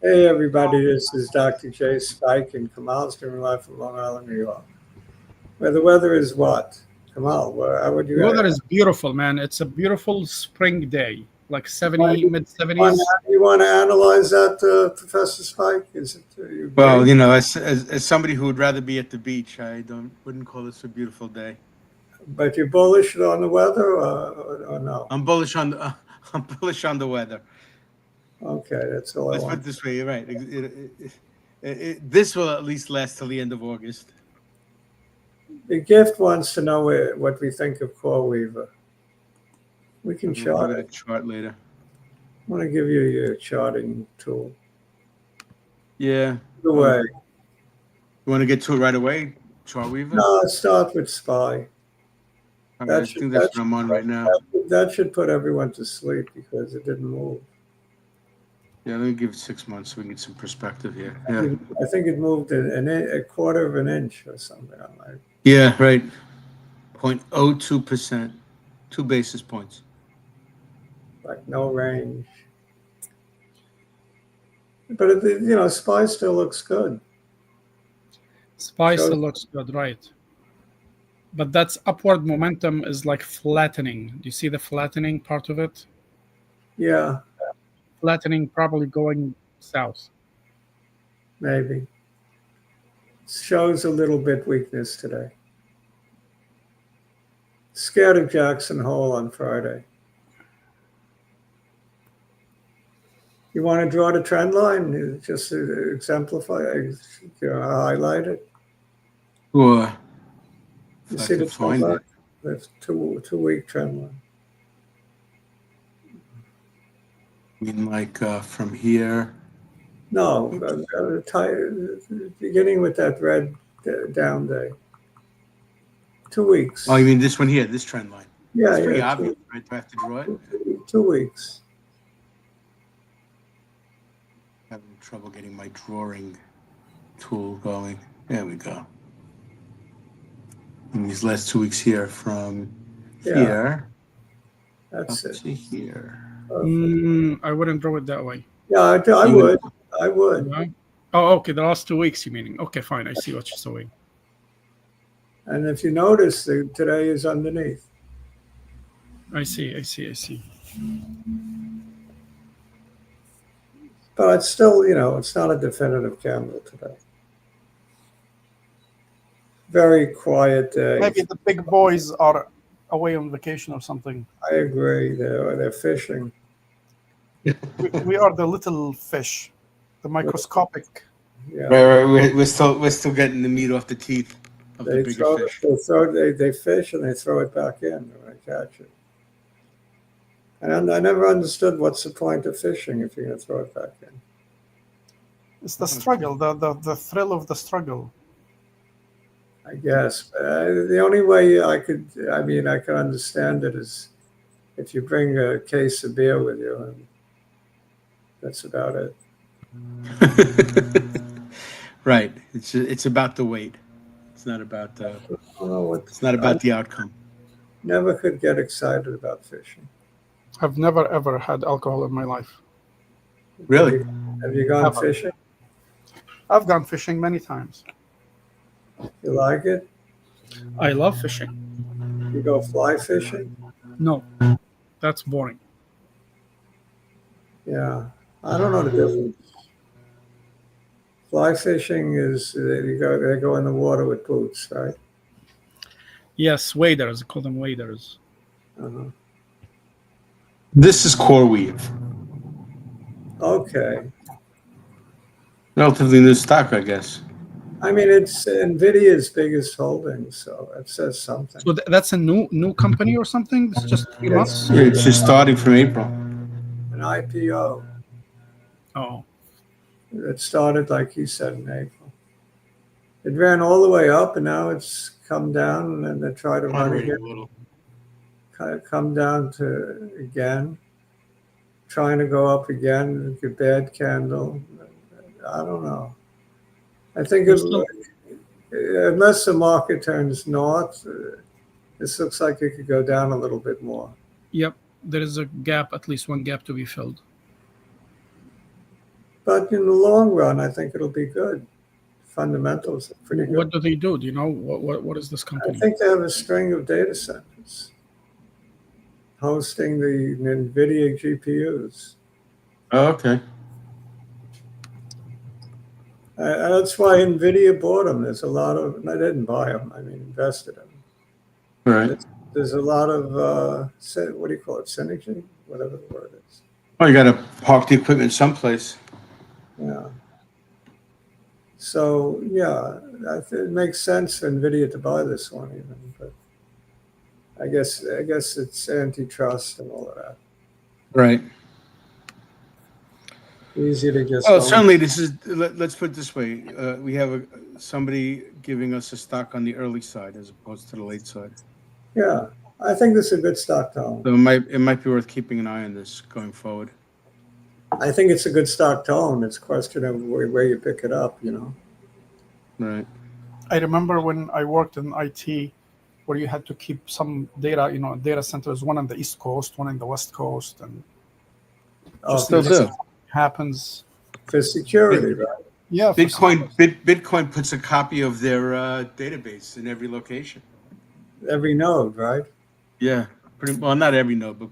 Hey everybody, this is Dr. J. Spike in Kamal, streaming live from Long Island, New York. Where the weather is what? Kamal, how would The you weather is beautiful, man. It's a beautiful spring day, like 70, mid want 70s. you want to analyze that, Professor Spike? Is it you agree? Well, you know, as somebody who would rather be at the beach, I don't wouldn't call this a beautiful day. But you're bullish on the weather, or no? I'm bullish on the I'm bullish on the weather. Okay, that's all I Let's put want. it this way. You're right. This will at least last till the end of August. The gift wants to know what we think of Core Weaver. We can We'll chart give it a it. chart later. I want to give you your charting tool. Yeah. Either way. You want to get to it right away, Chart Weaver? No, let's start with SPY. I mean, I think that's what I'm on right now. That should put everyone to sleep because it didn't move. Yeah, let me give it 6 months so we can get some perspective here. Yeah. I think it moved a quarter of an inch or something. I'm like, Yeah, right. 0.02%, 2 basis points. like no range. But SPY still looks good. SPY Shows- still looks good, right? But that's upward momentum is like flattening. Do you see the flattening part of it? Yeah, Flattening probably going south. maybe. Shows a little bit weakness today. Scared of Jackson Hole on Friday. You want to draw the trend line? Just to exemplify, highlight it. Or You if I see can the trend find line? it. That's two-week trend line. I mean, like from here. No, beginning with that red down day. 2 weeks. Oh, you mean this one here, this trend line? Yeah, It's pretty yeah. obvious, right? Do I have to draw it? 2 weeks. Having trouble getting my drawing tool going. There we go. And these last 2 weeks here from Yeah. here That's up it. to here. I wouldn't draw it that way. Yeah, I You would. I would. Yeah. Oh, okay. The last 2 weeks, you meaning? Okay, fine. I see what you're saying. And if you notice, today is underneath. I see. But it's still, it's not a definitive candle today. Very quiet day. Maybe the big boys are away on vacation or something. I agree. They're fishing. We are the little fish, the microscopic. Yeah. Right. We're still getting the meat off the teeth of the They bigger fish. they fish and they throw it back in when I catch it. And I never understood what's the point of fishing if you're going to throw it back in. It's the struggle, the thrill of the struggle. I guess. The only way I could understand it is if you bring a case of beer with you, and that's about it. Right. It's about the weight. It's not about it's not about the outcome. Never could get excited about fishing. I've never ever had alcohol in my life. Really? Have you gone Never. fishing? I've gone fishing many times. You like it? I love fishing. You go fly fishing? No, that's boring. Yeah. I don't know the difference. Fly fishing is they go in the water with boots, right? Yes, waders. I call them waders. Uh-huh. This is core weave. Okay. Relatively new stock, I guess. I mean, it's NVIDIA's biggest holding, so that says something. So that's a new company or something? It's just 3 months? It's just starting from April. An IPO. Oh, It started, like he said, in April. It ran all the way up, and now it's come down, and then they try to run Moderating a again. little. Kind of come down to again, trying to go up again. A bad candle. I don't know. I think unless the market turns north, this looks like it could go down a little bit more. yep. There is a gap, at least one gap to be filled. But in the long run, I think it'll be good. Fundamentals are pretty good. What do they do? Do you know what is this I company? think they have a string of data centers hosting the NVIDIA GPUs. Oh, okay. That's why NVIDIA bought them. There's a lot of, I didn't buy them, I mean, invested in them. Right. There's a lot of, what do you call it, synergy? Whatever the word is. Oh, you got to park the equipment someplace. Yeah. So, yeah, it makes sense for NVIDIA to buy this one even, but I guess it's antitrust and all of that. Right. Easy to just. Well, certainly this is, let's put it this way. We have somebody giving us a stock on the early side as opposed to the late side. Yeah, I think this is a good stock tone. So it might be worth keeping an eye on this going forward. I think it's a good stock tone. It's a question of where you pick it up, you know. Right. I remember when I worked in IT, where you had to keep some data, data centers, one on the East Coast, one on the West Coast, and just Still in case do. it happens. For security, right? Yeah, Bitcoin puts a copy of their database in every location. Every node, right? Yeah, pretty well. Not every node, but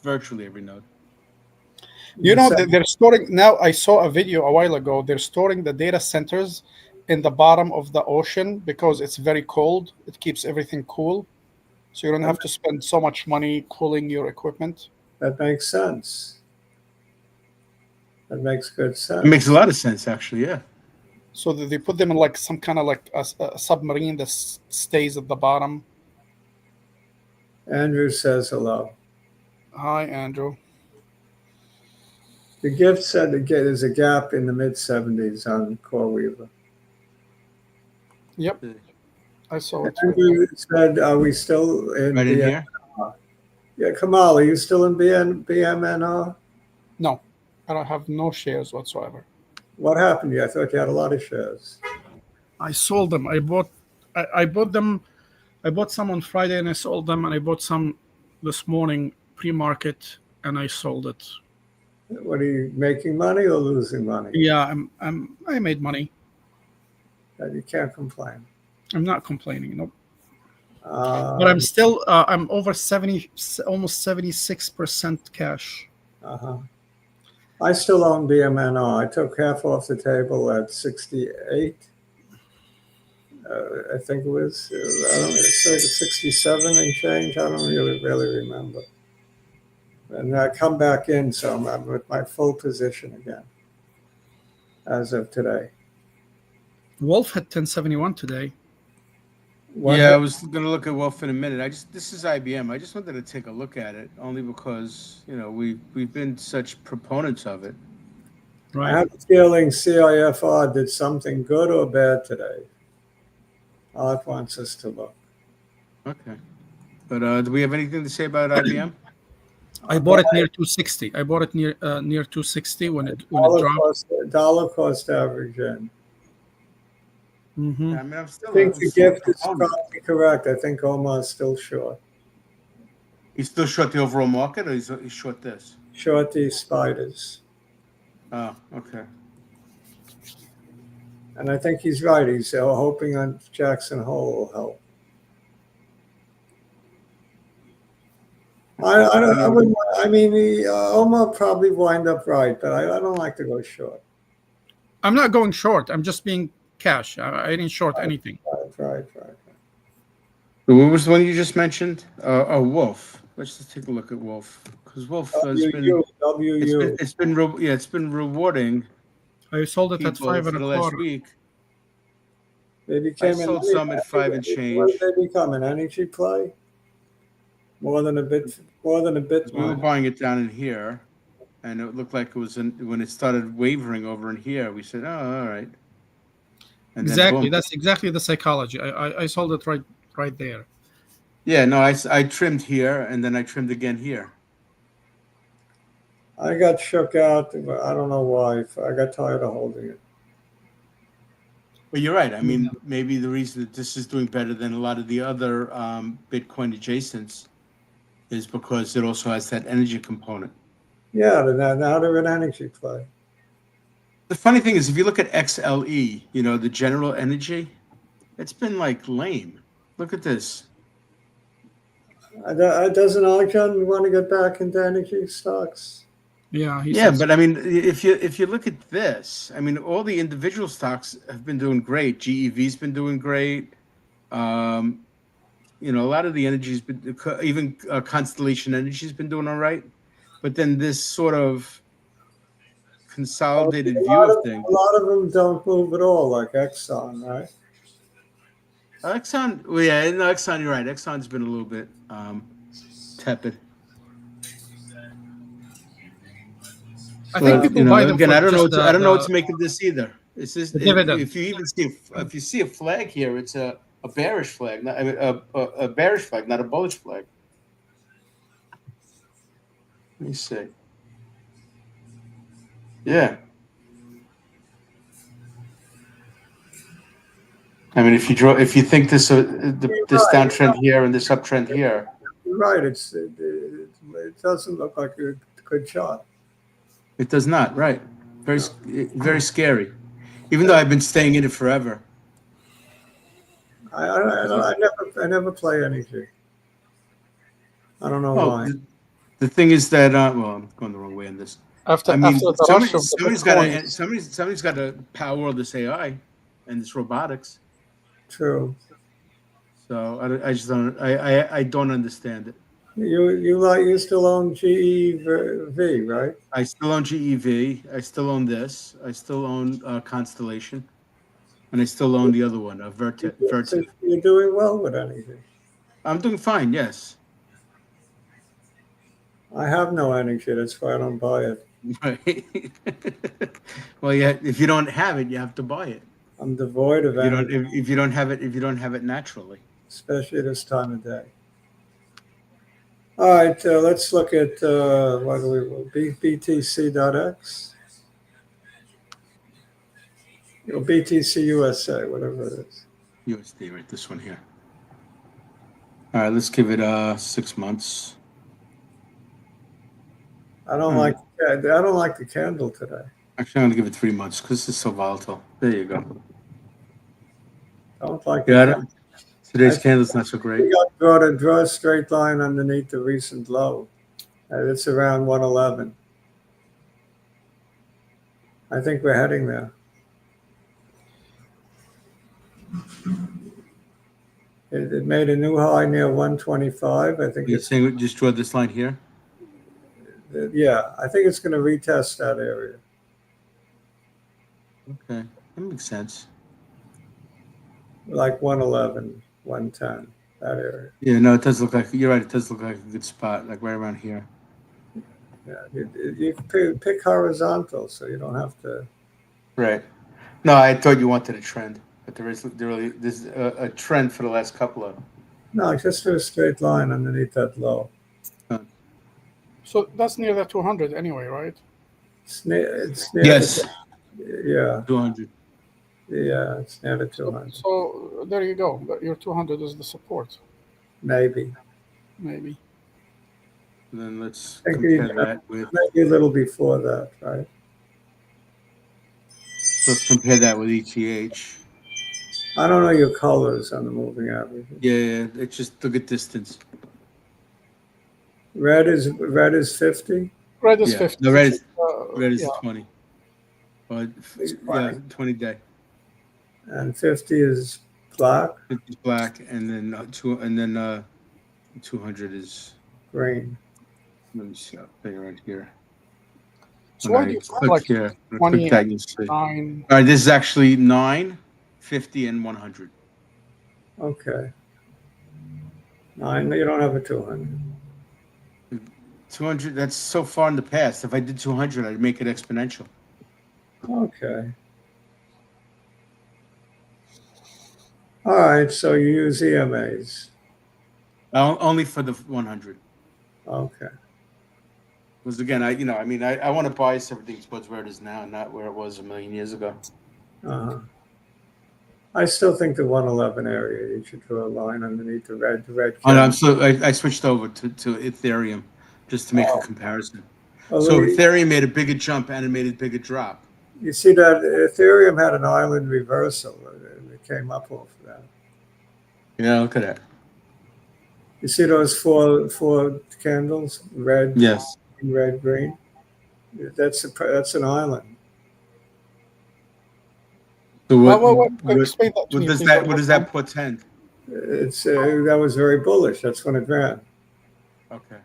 virtually every node. They're storing now. I saw a video a while ago. They're storing the data centers in the bottom of the ocean because it's very cold. It keeps everything cool, so you don't have to spend so much money cooling your equipment. That makes sense. That makes good sense. It makes a lot of sense, actually. Yeah. So that they put them in like some kind of like a submarine that stays at the bottom. Andrew says hello. Hi, Andrew. The gift said there's a gap in the mid-70s on CoreWeaver. Yep, I saw it. Andrew said, are we still in Right in here. Yeah, Kamal, are you still in BMNR? No, I don't have no shares whatsoever. What happened to you? I thought you had a lot of shares. I sold them. I bought them. I bought some on Friday and I sold them, and I bought some this morning pre-market and I sold it. What are you making money or losing money? Yeah, I made money. You can't complain. I'm not complaining. Nope. But But I'm still I'm over 70, almost 76% cash. I still own BMNR. I took half off the table at 68. I think it was, I don't know, it's like 67 and change. I don't really remember. And I come back in, so I'm with my full position again as of today. Wolf had 1071 today. I was going to look at Wolf in a minute. This is IBM. I just wanted to take a look at it only because we've been such proponents of it. Right. I have a feeling CIFR did something good or bad today. Art wants us to look. Okay, but do we have anything to say about IBM? I bought it near 260. I bought it near 260 when it dropped. Dollar cost average in. Mm-hmm. I mean, I think the gift is probably correct. I think Omar's still short. He's still short the overall market, or he's short this? Short these spiders. Oh, okay. And I think he's right. He's hoping on Jackson Hole will help. Omar probably wind up right, but I don't like to go short. I'm not going short. I'm just being cash. I didn't short anything. Right. What was the one you just mentioned? Wolf. Let's just take a look at Wolf, because Wolf has been WU. it's been rewarding. I sold it at people for the last $5.25. week. They became I sold some at 5 and What change. did they become? An energy play? More than a bit. We were buying it down in here, and it looked like it was when it started wavering over in here. We said, "Oh, all right." And Exactly. then, boom. That's exactly the psychology. I sold it right there. Yeah, no, I trimmed here, and then I trimmed again here. I got shook out. I don't know why. I got tired of holding it. But you're right. I mean, maybe the reason that this is doing better than a lot of the other Bitcoin adjacents is because it also has that energy component. Yeah, now they're an energy play. The funny thing is, if you look at XLE, the general energy, it's been like lame. Look at this. Doesn't Arjun want to get back into energy stocks? Yeah, he Yeah, says but I mean, if you look at this, I mean, all the individual stocks have been doing great. GEV's been doing great. A lot of the energy's been, even Constellation Energy's been doing all right. But then this sort of consolidated view of things. A lot of them don't move at all, like Exxon, right? Exxon, well, yeah, no, Exxon, you're right. Exxon's been a little bit tepid. I think people buy them. Again, for I don't know. just I don't know what to make of this either. It's just dividend. if you see a flag here, it's a bearish flag, not a bearish flag, not a bullish flag. Let me see. Yeah. I mean, if you think this downtrend here and this uptrend here, you're right. It doesn't look like a good chart. it does not. Right. Very scary. Even though I've been staying in it forever. I never play anything. I don't know why. The thing is that I'm going the wrong way on this. Somebody's got to power this AI and this robotics. True. So I just don't. I don't understand it. You still own GEV, right? I still own GEV. I still own this. I still own Constellation, and I still own the other one, Vertiv. So you're doing well with anything. I'm doing fine. Yes. I have no energy. That's why I don't buy it. Right. Well, yeah. If you don't have it, you have to buy it. I'm devoid of energy. If you don't have it naturally. Especially this time of day. All right, let's look at what do we BTC.X. BTC USA, whatever it is. USD, right? This one here. All right, let's give it 6 months. I don't like the candle today. Actually, I'm gonna give it 3 months because it's so volatile. There you go. Don't like Got it. Today's candle's not so great. We got to draw a straight line underneath the recent low. It's around 111. I think we're heading there. It made a new high near 125. I think You're saying we just draw this line here? Yeah, I think it's going to retest that area. Okay, that makes sense. Like 111, 110, that area. Yeah, no, it does look like, you're right, it does look like a good spot, like right around here. Yeah, you pick horizontal, so you don't have to. Right. No, I thought you wanted a trend, but there's a trend for the last couple of. No, just do a straight line underneath that low. So that's near the 200 anyway, right? It's near Yes. Yeah. 200. Yeah, it's near the 200. So there you go. Your 200 is the support. Maybe. Maybe. And then let's compare that with. Maybe a little before that, right? Let's compare that with ETH. I don't know your colors on the moving average. Yeah, it's just look at distance. Red is 50. Red is 50. No, red is 20. But It's 20. 20 day. And 50 is black. 50 is black, and then 200 is green. Let me see. I'll put it right here. So why do you click like here? 20, that, you see. 9? All right, this is actually 9, 50, and 100. Okay. 9. You don't have a 200. 200. That's so far in the past. If I did 200, I'd make it exponential. Okay. All right. So you use EMAs. Only for the 100. Okay. Because again, I want to bias everything towards where it is now, not where it was a million years ago. I still think the 111 area, you should draw a line underneath the red. Oh, no, I switched over to Ethereum just to make a comparison. Oh, so Ethereum made a bigger jump and it made a bigger drop. You see that Ethereum had an island reversal, and it came up off of that. Yeah, look at that. You see those four candles, red, Yes. red, green. That's an island. So Explain that to what me, does please. that what does that portend? It's that was very bullish. That's when it ran. Okay.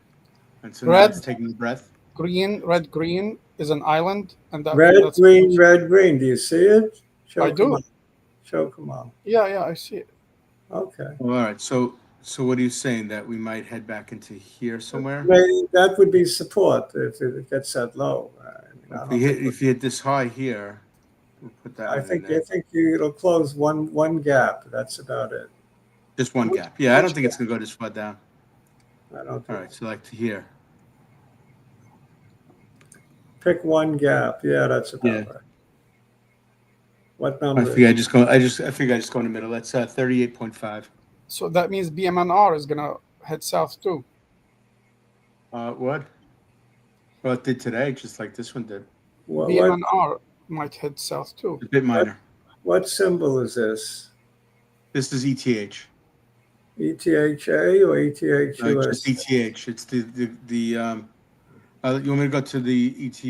And so now Red, it's taking a breath. red, green is an island, and Red, that's green, red, green. Do you see it? I do. Show come on. Yeah, I see it. Okay. All right. So what are you saying, that we might head back into here somewhere? Maybe that would be support if it gets that low. If you hit this high here, we'll put that I one in think there. it'll close one gap. That's about it. Just one gap. Yeah, I don't think it's gonna go this far down. I don't All think. right. So like to here. Pick one gap. Yeah, that's about Yeah. right. What I number? figure I just go in the middle. That's 38.5. So that means BMNR is gonna head south too. What? Well, it did today, just like this one did. What BMNR might head south too. A bit minor. what symbol is this? This is ETH. ETHA or ETHUS? Just ETH. It's the you want me to go to the ETH?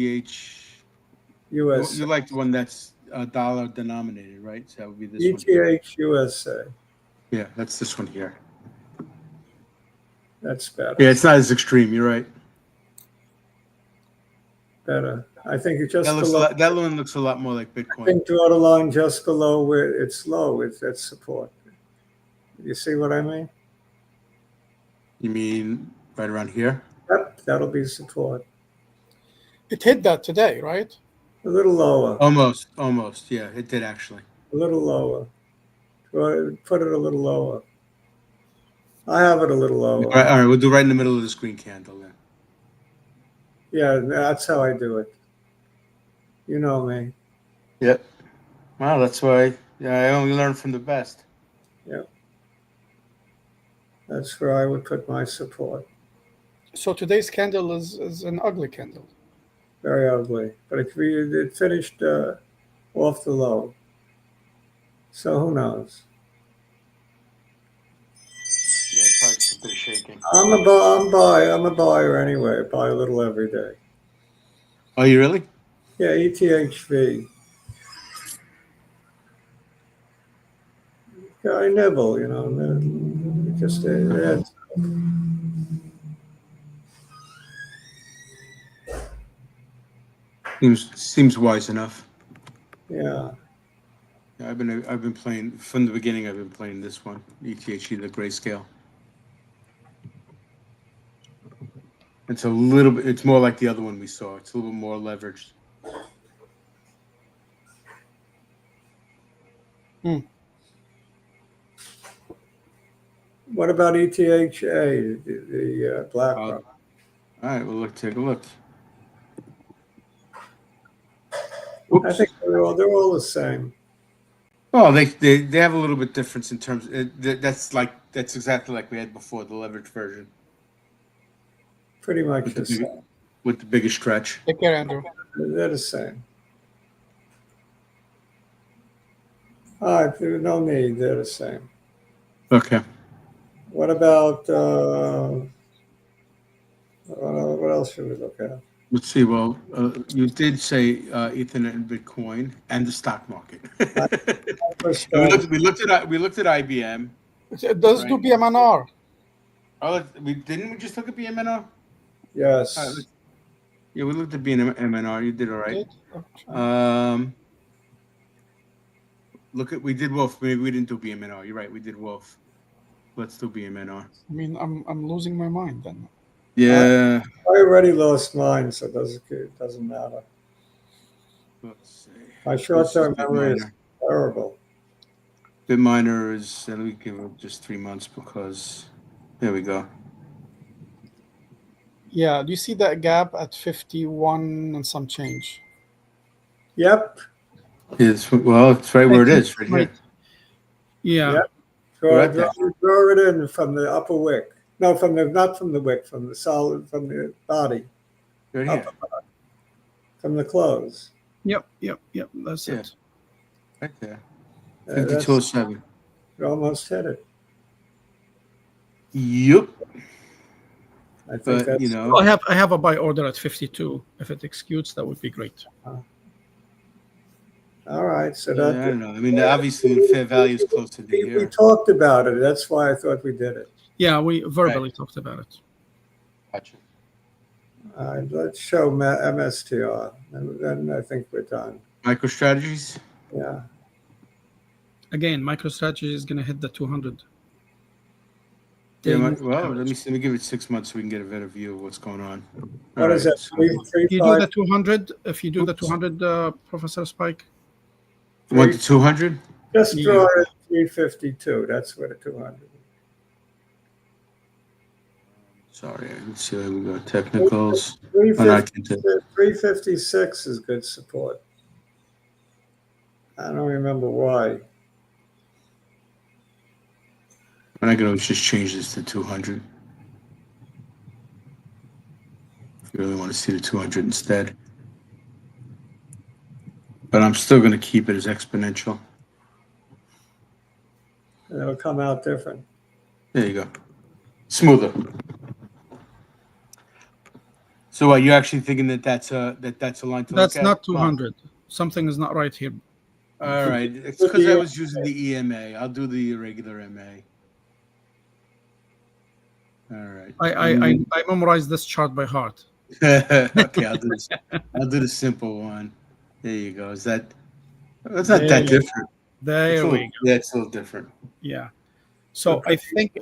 US. You like the one that's dollar denominated, right? So that would be this one. ETHUSA. Yeah, that's this one here. That's better. Yeah, it's not as extreme. You're right. Better. I think it's just That below. that one looks a lot more like I Bitcoin. think draw the line just below where it's low. That's support. You see what I mean? You mean right around here? Yep, that'll be support. It hit that today, right? A little lower. Almost. Yeah, it did actually. A little lower. Put it a little lower. I have it a little lower. All right, we'll do right in the middle of this green candle then. Yeah, that's how I do it. You know me. Yep. Wow, that's why I only learn from the best. Yep. That's where I would put my support. So today's candle is an ugly candle. Very ugly. But it finished off the low. So who knows? Yeah, probably just a bit of shaking. I'm a buyer anyway. I buy a little every day. Oh, you really? Yeah, ETHV. Yeah, I nibble, just Seems wise enough. yeah. Yeah, I've been playing from the beginning. I've been playing this one, ETHE, the grayscale. It's a little bit. It's more like the other one we saw. It's a little bit more leveraged. What about ETHA, the BlackRock? All right, well, take a look. I think they're all the same. Oh, they have a little bit difference in terms. That's exactly like we had before, the leverage version. Pretty much the same. With the biggest stretch. Take care, Andrew. They're the same. All right, there's no need. They're the same. Okay. What about what else should we look at? Let's see. Well, you did say Ethernet and Bitcoin and the stock market. we looked at IBM. It does do BMNR. Oh, didn't we just look at BMNR? Yes. Yeah, we looked at BMNR. You did all right. We did Wolf. Maybe we didn't do BMNR. You're right. We did Wolf. Let's do BMNR. I mean, I'm losing my mind then. Yeah. I already lost mine, so it doesn't matter. Let's see. My short-term memory is terrible. BitMiner is, and we give it just 3 months because there we go. Yeah, do you see that gap at 51 and some change? Yep. It's right where it is, right here. Yeah. Yep. Draw it in from the upper wick. No, not from the wick, from the solid, from the body. Right here. From the close. Yep. That's Yeah. it. Right there. That's 5207. you almost hit it. Yep. I think But that's you know, I have a buy order at 52. If it executes, that would be great. all right. So I that don't know. I mean, obviously, the fair value is closer to we here. talked about it. That's why I thought we did it. Yeah, we verbally talked about it. Gotcha. All right, let's show MSTR, and then I think we're done. MicroStrategies. Yeah. Again, MicroStrategy is going to hit the 200. Yeah. Day Well, average. let me give it 6 months so we can get a better view of what's going on. What is that? So If you do the 200, Professor Spike. 1 to 200. Just draw Yeah. it 352. That's what a 200. Sorry, I can see where we go. Technicals. 356 is good support. I don't remember why. And I can always just change this to 200. If you really want to see the 200 instead. But I'm still going to keep it as exponential. It'll come out different. There you go. Smoother. So are you actually thinking that that's a line to That's look at? not 200. Something is not right here. All right. It's because I was using the EMA. I'll do the regular MA. All right. I memorized this chart by heart. Okay, I'll do this. I'll do the simple one. There you go. Is that? It's not that different. There we go. Yeah, it's a little different. Yeah. So Okay.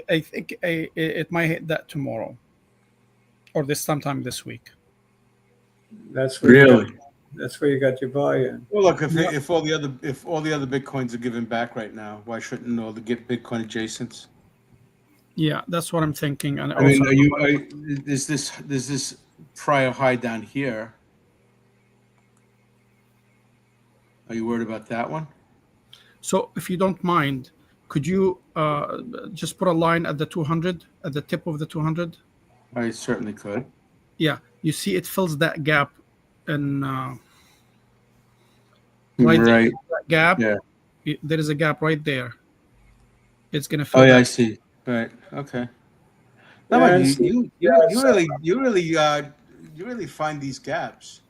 I think it might hit that tomorrow, or this sometime this week. That's where Really? that's where you got your buy-in. Well, look, if all the other bitcoins are giving back right now, why shouldn't all the Bitcoin adjacents? Yeah, that's what I'm thinking. And I mean, is this prior high down here? Are you worried about that one? So if you don't mind, could you just put a line at the 200, at the tip of the 200? I certainly could. Yeah, you see it fills that gap, and right Right. there, that gap. Yeah. There is a gap right there. It's gonna fill. Oh yeah, that. I see. Right. Okay. No, Yeah, but you really find these gaps.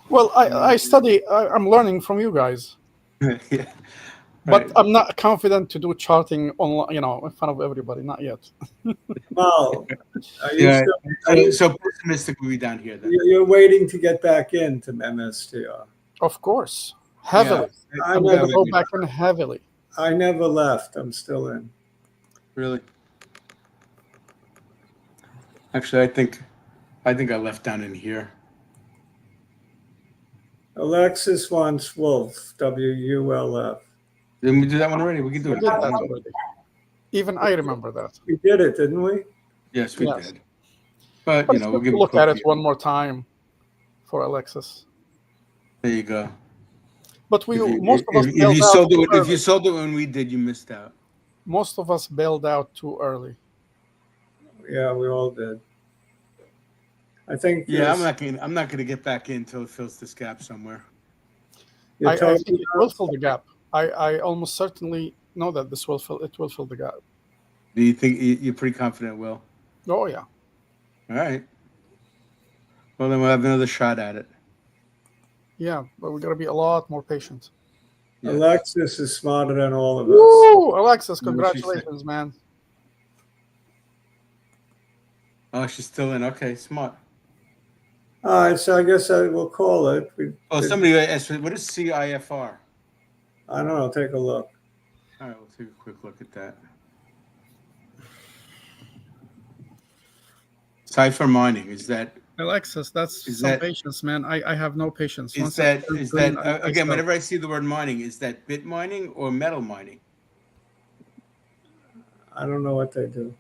Well, I study. I'm learning from you guys, Yeah. but Right. I'm not confident to do charting online. In front of everybody. Not yet. Well, are you Yeah. still, So pessimistic will be down here then. you're waiting to get back into MSTR. Of course, heavily. Yeah. I'm going to go back in heavily. I never left. I'm still in. Really? Actually, I think I left down in here. Alexis wants Wolf, WULF. Didn't we do that one already? We can do We it. did that already. Even I remember that. We did it, didn't we? Yes, we Yes. did. But But you it's know, good we'll give to it look at it cookie. one more time for Alexis. There you go. But most of us If bailed you out sold too it, if early. you sold it when we did, you missed out. Most of us bailed out too early. Yeah, we all did. I think. Yeah, I'm not gonna get back in until it fills this gap somewhere. I think it will fill the gap. I almost certainly know that this will fill. It will fill the gap. Do you think you're pretty confident it will? Oh yeah. All right. Well, then we'll have another shot at it. Yeah, but we got to be a lot more patient. Yeah. Alexis is smarter than all of us. Woo, Alexis! What did she say? Congratulations, man. Oh, she's still in. Okay, smart. All right, so I guess I will call it. Somebody asked me, what is CIFR? I don't know. Take a look. All right, we'll take a quick look at that. Cipher mining, is that Alexis, that's Is some that- patience, man. I have no patience. is Once I that turn is green, that I again? stop. Whenever I see the word mining, is that bit mining or metal mining? I don't know what they do.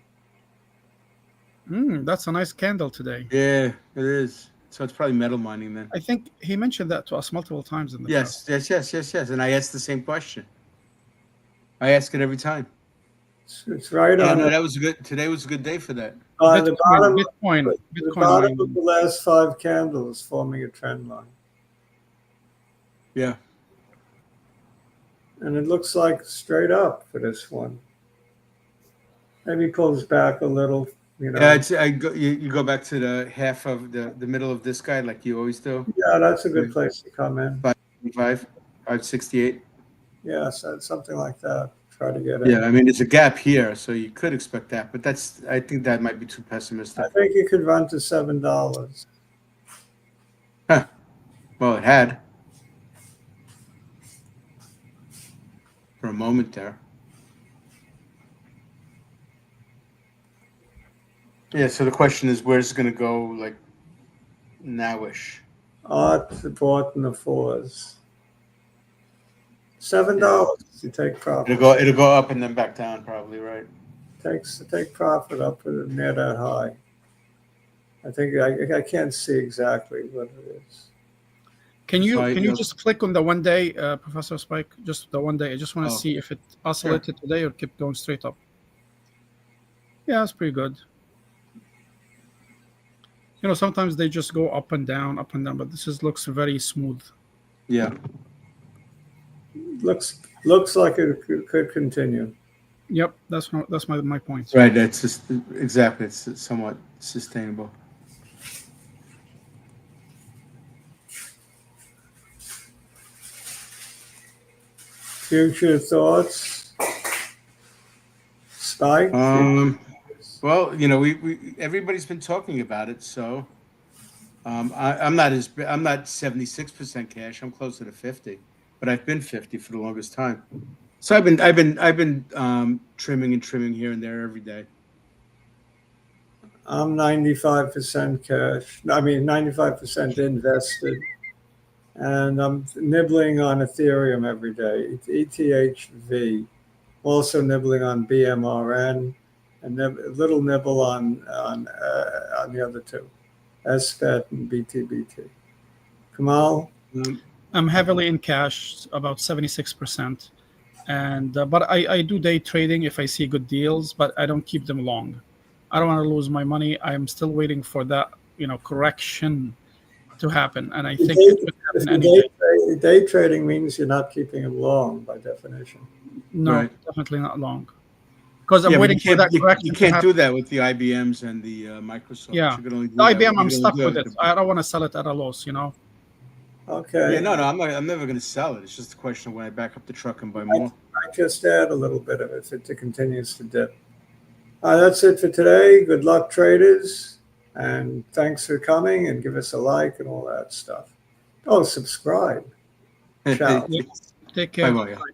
That's a nice candle today. Yeah, it is. So it's probably metal mining then. I think he mentioned that to us multiple times in the past. Yes. And I asked the same question. I ask it every time. It's right Yeah, on no, it. that was good. Today was a good day for that. The bottom, Bitcoin the bottom mining. of the last 5 candles forming a trend line. Yeah. And it looks like straight up for this one. Maybe pulls back a little, you know. Yeah, you go back to the half of the middle of this guy like you always do. Yeah, that's a good place to come in. 568. Yeah, so something like that. Try to get in. Yeah, I mean, there's a gap here, so you could expect that, but I think that might be too pessimistic. I think you could run to $7. Huh. Well, it had for a moment there. Yeah, so the question is, where's it going to go, like, nowish? Art bought in the fours. $7. You take profit. It'll go up and then back down, probably, right? Take profit up near that high. I think I can't see exactly what it is. Can you just click on the 1 day, Professor Spike? Just the 1 day. I just want to see if it oscillated today or kept going straight up. Yeah, it's pretty good. You know, sometimes they just go up and down, but this looks very smooth. Yeah. Looks like it could continue. Yep, that's my point. Right, that's just exactly. It's somewhat sustainable. Future thoughts, Spike? Well, you know, we everybody's been talking about it, so I'm not 76% cash. I'm closer to 50, but I've been 50 for the longest time. So I've been trimming here and there every day. I'm 95% cash. I mean, 95% invested. And I'm nibbling on Ethereum every day. It's ETHV. Also nibbling on BMRN, and a little nibble on the other two, SPET and BTBT. Kamal? I'm heavily in cash, about 76%. And but I do day trading if I see good deals, but I don't keep them long. I don't want to lose my money. I'm still waiting for that, correction to happen, and I think it would happen any day. Day trading means you're not keeping them long by definition. No, Right. definitely not long. Because I'm waiting for that correction. You can't do that with the IBMs and the Microsoft. Yeah, You can only do the IBM, that, I'm stuck with it. I don't want to sell it at a loss, Okay. Yeah, no, I'm never going to sell it. It's just a question of when I back up the truck and buy more. I just add a little bit of it if it continues to dip. That's it for today. Good luck, traders. And thanks for coming, and give us a like and all that stuff. Oh, subscribe. Ciao. Take care. Bye-bye.